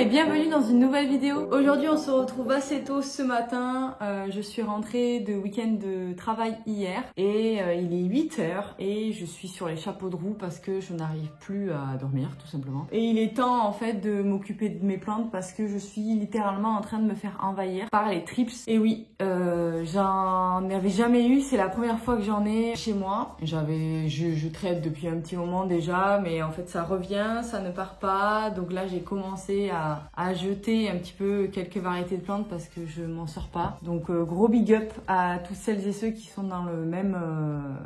et bienvenue dans une nouvelle vidéo. Aujourd'hui on se retrouve assez tôt ce matin. Je suis rentrée de week-end de travail hier et il est 8h et je suis sur les chapeaux de roue parce que je n'arrive plus à dormir tout simplement. Et il est temps en fait de m'occuper de mes plantes parce que je suis littéralement en train de me faire envahir par les trips. Et oui, j'en avais jamais eu, c'est la première fois que j'en ai chez moi. Je traite depuis un petit moment déjà, mais en fait ça revient, ça ne part pas. Donc là j'ai commencé à jeter un petit peu quelques variétés de plantes parce que je m'en sors pas. Donc gros big up à toutes celles et ceux qui sont dans le même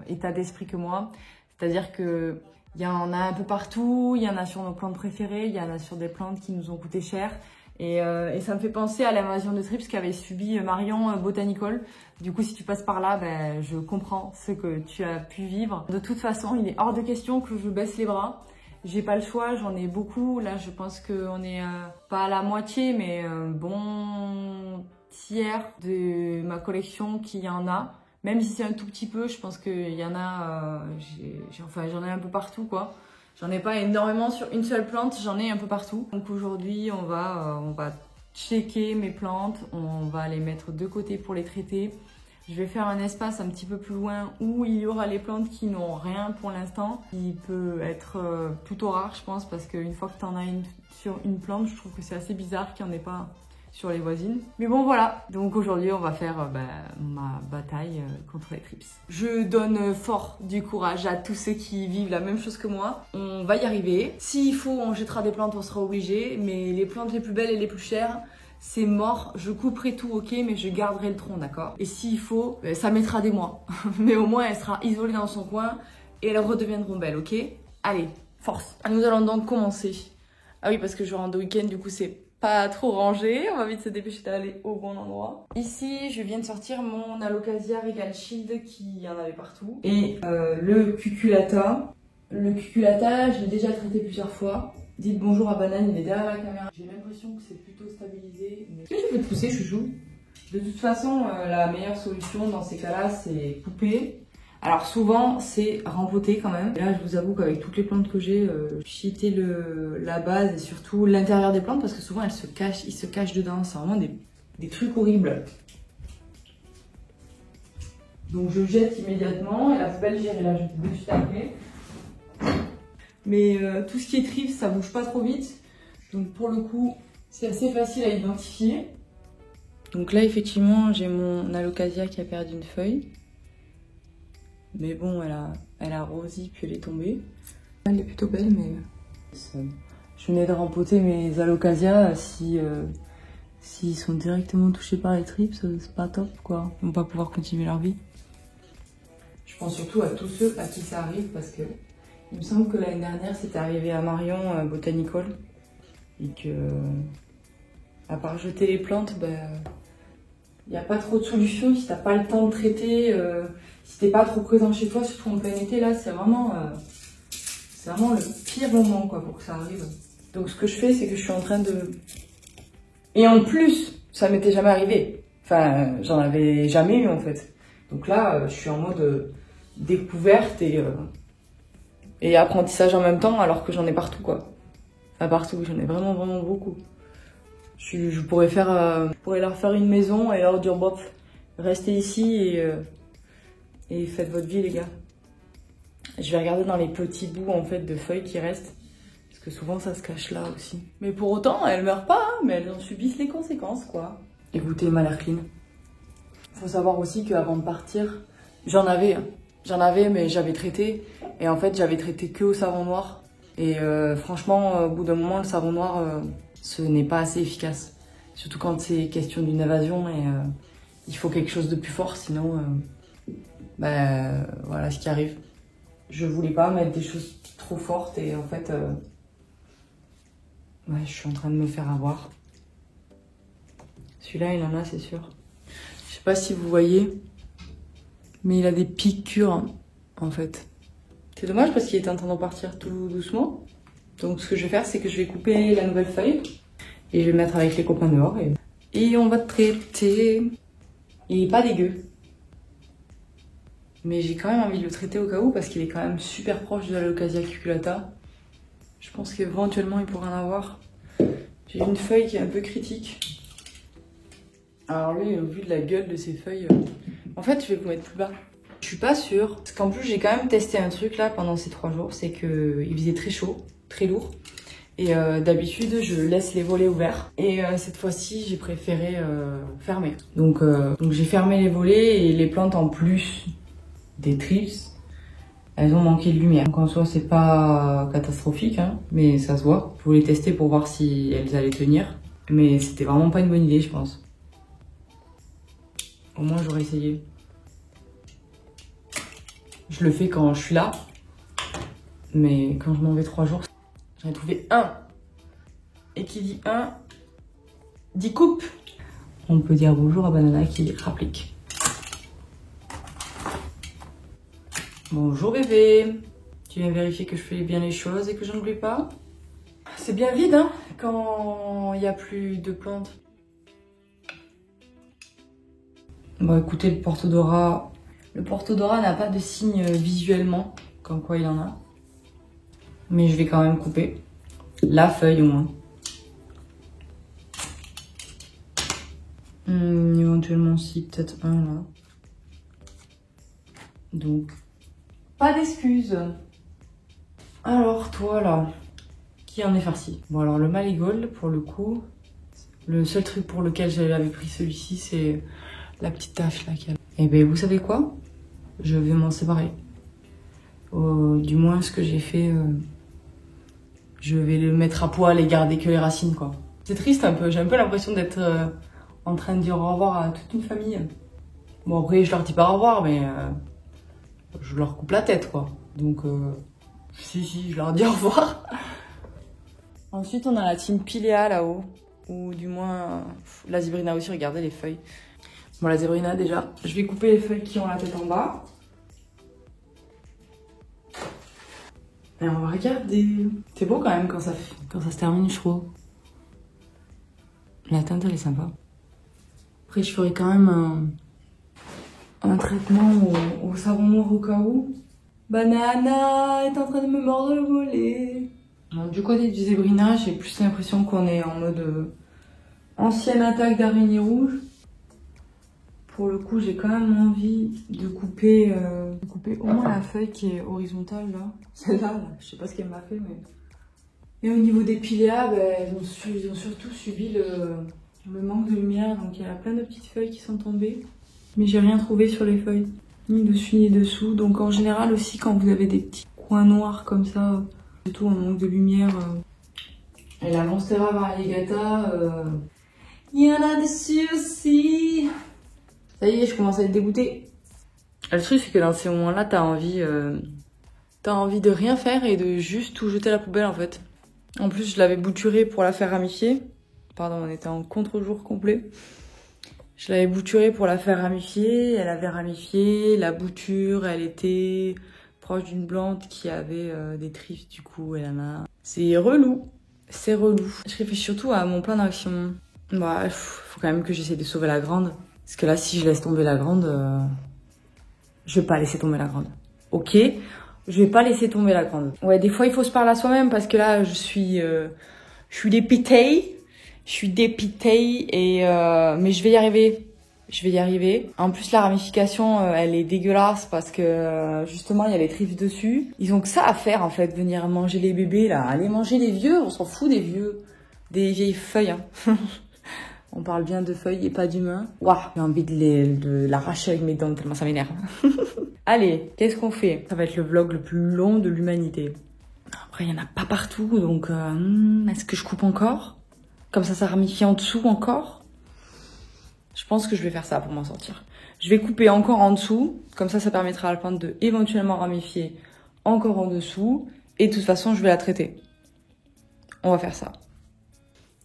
état d'esprit que moi. C'est-à-dire que il y en a un peu partout, il y en a sur nos plantes préférées, il y en a sur des plantes qui nous ont coûté cher. Et ça me fait penser à l'invasion de trips qu'avait subi Marion Botanical. Du coup, si tu passes par là, ben, je comprends ce que tu as pu vivre. De toute façon, il est hors de question que je baisse les bras. J'ai pas le choix, j'en ai beaucoup. Là, je pense qu'on est pas à la moitié, mais un bon tiers de ma collection qui en a. Même si c'est un tout petit peu, je pense qu'il y en a, j'en ai un peu partout, quoi. J'en ai pas énormément sur une seule plante, j'en ai un peu partout. Donc aujourd'hui, on va checker mes plantes, on va les mettre de côté pour les traiter. Je vais faire un espace un petit peu plus loin où il y aura les plantes qui n'ont rien pour l'instant. Qui peut être plutôt rare, je pense, parce qu'une fois que tu en as une sur une plante, je trouve que c'est assez bizarre qu'il n'y en ait pas sur les voisines. Mais bon, voilà. Donc aujourd'hui, on va faire ma bataille contre les trips. Je donne fort du courage à tous ceux qui vivent la même chose que moi. On va y arriver. S'il faut, on jettera des plantes, on sera obligé. Mais les plantes les plus belles et les plus chères, c'est mort. Je couperai tout, ok, mais je garderai le tronc, d'accord? Et s'il faut, ça mettra des mois. Mais au moins, elle sera isolée dans son coin et elles redeviendront belles, ok? Allez, force. Nous allons donc commencer. Ah oui, parce que je rentre de week-end, du coup, c'est pas trop rangé, on va vite se dépêcher d'aller au bon endroit. Ici, je viens de sortir mon Alocasia Regal Shield qui y en avait partout. Et le cuculata. Le cuculata, je l'ai déjà traité plusieurs fois. Dites bonjour à Banane, il est derrière la caméra. J'ai l'impression que c'est plutôt stabilisé. Mais... Est-ce que tu peux te pousser, chouchou? De toute façon, la meilleure solution dans ces cas-là, c'est couper. Alors souvent, c'est rempoter quand même. Et là, je vous avoue qu'avec toutes les plantes que j'ai, cheater la base et surtout l'intérieur des plantes parce que souvent, ils se cachent dedans. C'est vraiment des trucs horribles. Donc je jette immédiatement et la poubelle, j'irai la jeter de suite après. Mais tout ce qui est trips, ça bouge pas trop vite. Donc pour le coup, c'est assez facile à identifier. Donc là, effectivement, j'ai mon Alocasia qui a perdu une feuille. Mais bon, elle a rosi puis elle est tombée. Elle est plutôt belle, mais je venais de rempoter mes Alocasia. S'ils sont directement touchés par les trips, c'est pas top, quoi. Ils vont pas pouvoir continuer leur vie. Je pense surtout à tous ceux à qui ça arrive parce que il me semble que l'année dernière, c'était arrivé à Marion Botanical et que, à part jeter les plantes, il n'y a pas trop de solution si t'as pas le temps de traiter. Si t'es pas trop présent chez toi, surtout en plein été, là, c'est vraiment le pire moment, quoi, pour que ça arrive. Donc ce que je fais, c'est que je suis en train de... Et en plus, ça m'était jamais arrivé. Enfin, j'en avais jamais eu, en fait. Donc là, je suis en mode découverte et apprentissage en même temps, alors que j'en ai partout, quoi. Enfin, partout, j'en ai vraiment, vraiment beaucoup. Je pourrais leur faire une maison et leur dire, bof, restez ici et faites votre vie, les gars. Je vais regarder dans les petits bouts, en fait, de feuilles qui restent. Parce que souvent, ça se cache là aussi. Mais pour autant, elles meurent pas, hein, mais elles en subissent les conséquences, quoi. Écoutez, m'a l'air clean. Faut savoir aussi qu'avant de partir, j'en avais, mais j'avais traité. Et en fait, j'avais traité que au savon noir. Et franchement, au bout d'un moment, le savon noir, ce n'est pas assez efficace. Surtout quand c'est question d'une évasion et il faut quelque chose de plus fort, sinon... voilà ce qui arrive. Je voulais pas mettre des choses trop fortes et en fait, je suis en train de me faire avoir. Celui-là, il en a, c'est sûr. Je sais pas si vous voyez, mais il a des piqûres, en fait. C'est dommage parce qu'il est en train de partir tout doucement. Donc ce que je vais faire, c'est que je vais couper la nouvelle feuille et je vais mettre avec les copains dehors et on va traiter. Il est pas dégueu. Mais j'ai quand même envie de le traiter au cas où parce qu'il est quand même super proche de l'Alocasia cuculata. Je pense qu'éventuellement il pourrait en avoir. Je J'ai une feuille qui est un peu critique. Alors lui, au vu de la gueule de ces feuilles, en fait, je vais vous mettre plus bas. Je suis pas sûre, parce qu'en plus, j'ai quand même testé un truc là pendant ces 3 jours, c'est que il faisait très chaud, très lourd. Et d'habitude, je laisse les volets ouverts. Et cette fois-ci, j'ai préféré fermer. Donc j'ai fermé les volets et les plantes en plus des trips, elles ont manqué de lumière. Donc en soi, c'est pas catastrophique, hein, mais ça se voit. Je voulais tester pour voir si elles allaient tenir. Mais c'était vraiment pas une bonne idée, je pense. Au moins, j'aurais essayé. Je le fais quand je suis là. Mais quand je m'en vais 3 jours, j'en ai trouvé un. Et qui dit un, dit coupe. On peut dire bonjour à Banana qui rapplique. Bonjour bébé. Tu viens vérifier que je fais bien les choses et que je n'oublie pas. C'est bien vide, hein, quand il n'y a plus de plantes. Bon, écoutez, le porte-odorat. Le porte-odorat n'a pas de signe visuellement, comme quoi il en a. Mais je vais quand même couper la feuille au moins. Éventuellement si, peut-être un là. Donc, pas d'excuses. Alors toi là, qui en est farci? Bon alors le marigold pour le coup, le seul truc pour lequel j'avais pris celui-ci c'est la petite tache là qu'il y a. Et ben vous savez quoi? Je vais m'en séparer. Du moins ce que j'ai fait, je vais le mettre à poil et garder que les racines quoi. C'est triste un peu, j'ai un peu l'impression d'être en train de dire au revoir à toute une famille. Bon après je leur dis pas au revoir mais je leur coupe la tête quoi. Donc si je leur dis au revoir. Ensuite on a la team Pilea là-haut. Ou du moins la Zébrina aussi, regardez les feuilles. Bon la Zébrina déjà, je vais couper les feuilles qui ont la tête en bas. Et on va regarder. C'est beau quand même quand ça se termine je trouve. La teinte elle est sympa. Après je ferai quand même un traitement au savon noir au cas où. Banana est en train de me mordre le mollet. Alors, du côté du Zébrina, j'ai plus l'impression qu'on est en mode ancienne attaque d'araignée rouge. Pour le coup, j'ai quand même envie de couper au moins la feuille qui est horizontale là. Celle-là, là, je sais pas ce qu'elle m'a fait, mais. Et au niveau des piléas, ils ont surtout subi le manque de lumière, donc il y a plein de petites feuilles qui sont tombées. Mais j'ai rien trouvé sur les feuilles, ni dessus ni dessous. Donc en général aussi, quand vous avez des petits coins noirs comme ça, surtout un manque de lumière. Et la Monstera variegata, il y en a dessus aussi. Ça y est, je commence à être dégoûtée. Le truc, c'est que dans ces moments-là, t'as envie de rien faire et de juste tout jeter à la poubelle, en fait. En plus, je l'avais bouturée pour la faire ramifier. Pardon, on était en contre-jour complet. Je l'avais bouturée pour la faire ramifier. Elle avait ramifié. La bouture, elle était proche d'une plante qui avait des trifes, du coup, elle en a. C'est relou. C'est relou. Je réfléchis surtout à mon plan d'action. Bah, faut quand même que j'essaie de sauver la grande. Parce que là, si je laisse tomber la grande, je vais pas laisser tomber la grande. Ok, je vais pas laisser tomber la grande. Ouais, des fois, il faut se parler à soi-même parce que là, je suis dépitée. Je suis dépitée mais je vais y arriver. Je vais y arriver. En plus, la ramification, elle est dégueulasse parce que justement, il y a les trifes dessus. Ils ont que ça à faire en fait, venir manger les bébés là. Aller manger les vieux, on s'en fout des vieux, des vieilles feuilles. Hein. On parle bien de feuilles et pas d'humains. Waouh, j'ai envie de l'arracher avec mes dents tellement ça m'énerve. Allez, qu'est-ce qu'on fait? Ça va être le vlog le plus long de l'humanité. Après, il n'y en a pas partout, donc est-ce que je coupe encore? Comme ça ramifie en dessous encore? Je pense que je vais faire ça pour m'en sortir. Je vais couper encore en dessous, comme ça permettra à la plante de éventuellement ramifier encore en dessous. Et de toute façon, je vais la traiter. On va faire ça.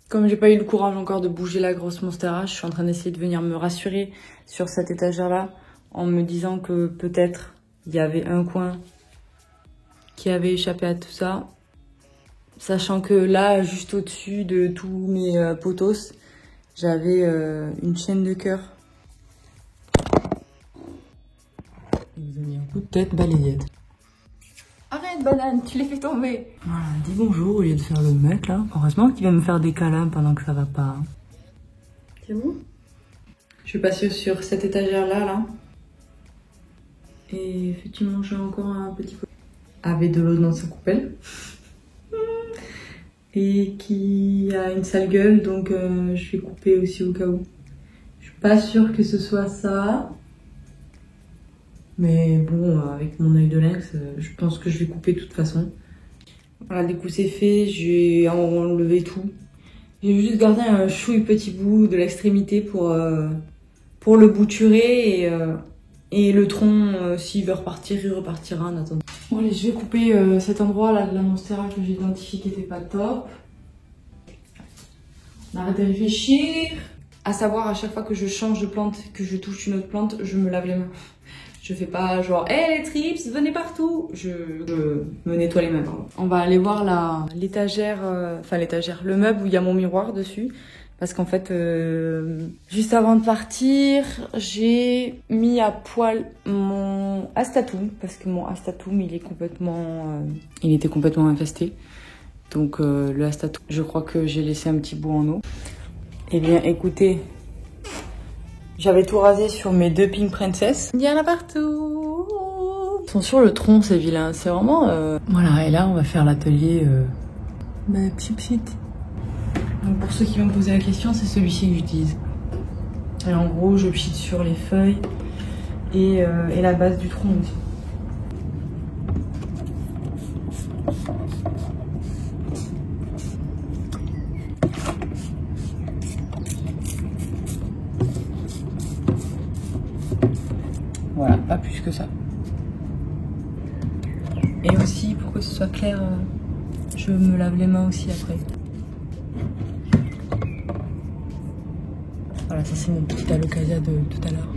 Comme j'ai pas eu le courage encore de bouger la grosse Monstera, je suis en train d'essayer de venir me rassurer sur cette étagère-là en me disant que peut-être il y avait un coin qui avait échappé à tout ça. Sachant que là, juste au-dessus de tous mes potos, j'avais une chaîne de cœur. Ils ont mis un coup de tête balayette. Arrête banane, tu les fais tomber. Voilà, dis bonjour au lieu de faire le mec là. Heureusement qu'il va me faire des câlins pendant que ça va pas. C'est bon? Je vais passer sur cette étagère là. Et effectivement, j'ai encore un petit peu avec de l'eau dans sa coupelle. Et qui a une sale gueule, donc je vais couper aussi au cas où. Je suis pas sûre que ce soit ça. Mais bon, avec mon œil de lynx, je pense que je vais couper de toute façon. Voilà, du coup c'est fait, j'ai enlevé tout. J'ai juste gardé un chouille petit bout de l'extrémité pour le bouturer et le tronc, s'il veut repartir, il repartira en attendant. Bon allez, je vais couper cet endroit là de la monstera que j'ai identifié qui était pas top. On arrête de réfléchir. À savoir, à chaque fois que je change de plante, que je touche une autre plante, je me lave les mains. Je fais pas genre, hey, les trips, venez partout. Je me nettoie les mains, pardon. On va aller voir l'étagère, le meuble où il y a mon miroir dessus. Parce qu'en fait, juste avant de partir, j'ai mis à poil mon Astatum. Parce que mon Astatum, il était complètement infesté. Donc le Astatum, je crois que j'ai laissé un petit bout en eau. Eh bien, écoutez, j'avais tout rasé sur mes 2 Pink Princess. Il y en a partout. Ils sont sur le tronc, ces vilains. C'est vraiment... Voilà, et là, on va faire l'atelier... pchit. Donc pour ceux qui vont me poser la question, c'est celui-ci que j'utilise. Et en gros, je pchite sur les feuilles et la base du tronc aussi. Voilà, pas plus que ça. Et aussi, pour que ce soit clair, je me lave les mains aussi après. Voilà, ça c'est mon petit alocasia de tout à l'heure.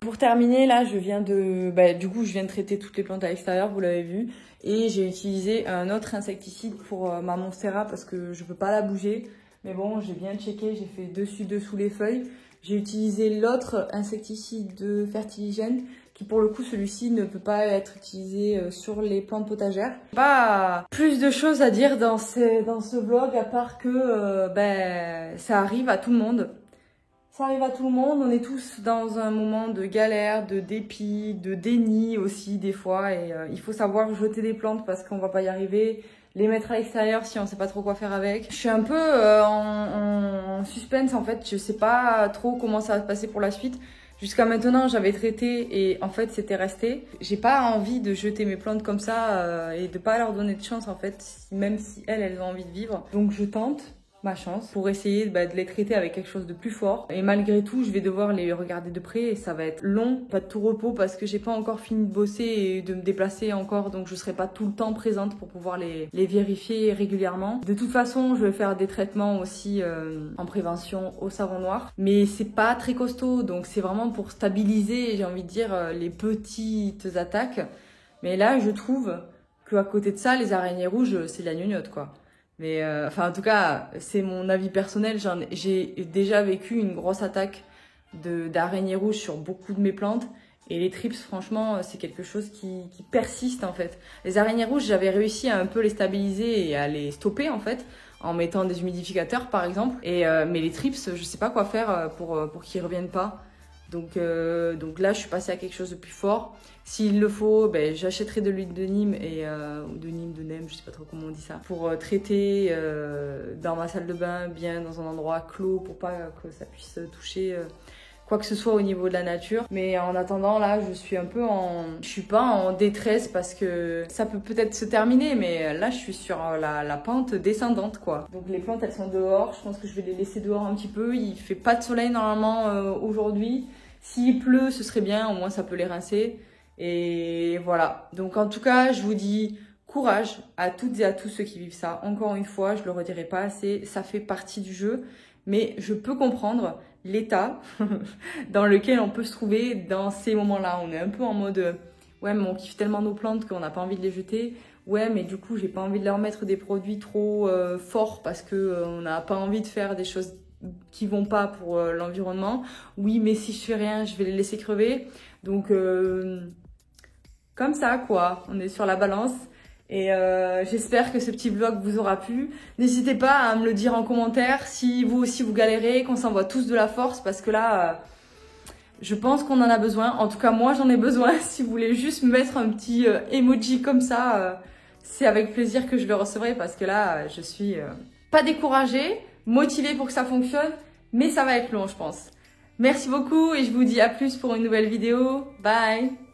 Pour terminer, là, je viens de traiter toutes les plantes à l'extérieur, vous l'avez vu. Et j'ai utilisé un autre insecticide pour ma monstera parce que je peux pas la bouger. Mais bon, j'ai bien checké, j'ai fait dessus-dessous les feuilles. J'ai utilisé l'autre insecticide de fertiligène qui pour le coup, celui-ci ne peut pas être utilisé sur les plantes potagères. Pas plus de choses à dire dans ce vlog à part que ça arrive à tout le monde. Ça arrive à tout le monde, on est tous dans un moment de galère, de dépit, de déni aussi des fois. Et il faut savoir jeter des plantes parce qu'on va pas y arriver. Les mettre à l'extérieur si on sait pas trop quoi faire avec. Je suis un peu en suspense en fait, je sais pas trop comment ça va se passer pour la suite. Jusqu'à maintenant j'avais traité et en fait c'était resté. J'ai pas envie de jeter mes plantes comme ça et de pas leur donner de chance en fait, même si elles ont envie de vivre. Donc je tente ma chance pour essayer de les traiter avec quelque chose de plus fort. Et malgré tout, je vais devoir les regarder de près et ça va être long, pas de tout repos parce que j'ai pas encore fini de bosser et de me déplacer encore, donc je serai pas tout le temps présente pour pouvoir les vérifier régulièrement. De toute façon, je vais faire des traitements aussi en prévention au savon noir, mais c'est pas très costaud, donc c'est vraiment pour stabiliser, j'ai envie de dire, les petites attaques. Mais là, je trouve qu'à côté de ça, les araignées rouges, c'est la gnognotte, quoi. Mais en tout cas, c'est mon avis personnel. J'ai déjà vécu une grosse attaque d'araignées rouges sur beaucoup de mes plantes. Et les trips, franchement, c'est quelque chose qui persiste en fait. Les araignées rouges, j'avais réussi à un peu les stabiliser et à les stopper en fait, en mettant des humidificateurs par exemple. Mais les trips, je sais pas quoi faire pour qu'ils reviennent pas. Donc là, je suis passée à quelque chose de plus fort. S'il le faut, j'achèterai de l'huile de Nîmes ou de Nîmes, de Nîmes, je sais pas trop comment on dit ça, pour traiter dans ma salle de bain, bien dans un endroit clos, pour pas que ça puisse toucher quoi que ce soit au niveau de la nature. Mais en attendant, là, je suis pas en détresse parce que ça peut peut-être se terminer, mais là, je suis sur la pente descendante, quoi. Donc les plantes, elles sont dehors. Je pense que je vais les laisser dehors un petit peu. Il fait pas de soleil normalement aujourd'hui. S'il pleut, ce serait bien, au moins ça peut les rincer. Et voilà. Donc en tout cas, je vous dis courage à toutes et à tous ceux qui vivent ça. Encore une fois, je le redirai pas assez, ça fait partie du jeu. Mais je peux comprendre l'état dans lequel on peut se trouver dans ces moments-là. On est un peu en mode ouais, mais on kiffe tellement nos plantes qu'on n'a pas envie de les jeter. Ouais, mais du coup, j'ai pas envie de leur mettre des produits trop forts parce que on n'a pas envie de faire des choses qui vont pas pour l'environnement. Oui, mais si je fais rien, je vais les laisser crever. Donc, comme ça, quoi. On est sur la balance. Et j'espère que ce petit vlog vous aura plu. N'hésitez pas à me le dire en commentaire si vous aussi vous galérez, qu'on s'envoie tous de la force, parce que là, je pense qu'on en a besoin. En tout cas, moi, j'en ai besoin. Si vous voulez juste me mettre un petit emoji comme ça, c'est avec plaisir que je le recevrai, parce que là, je suis pas découragée, motivée pour que ça fonctionne, mais ça va être long, je pense. Merci beaucoup et je vous dis à plus pour une nouvelle vidéo. Bye!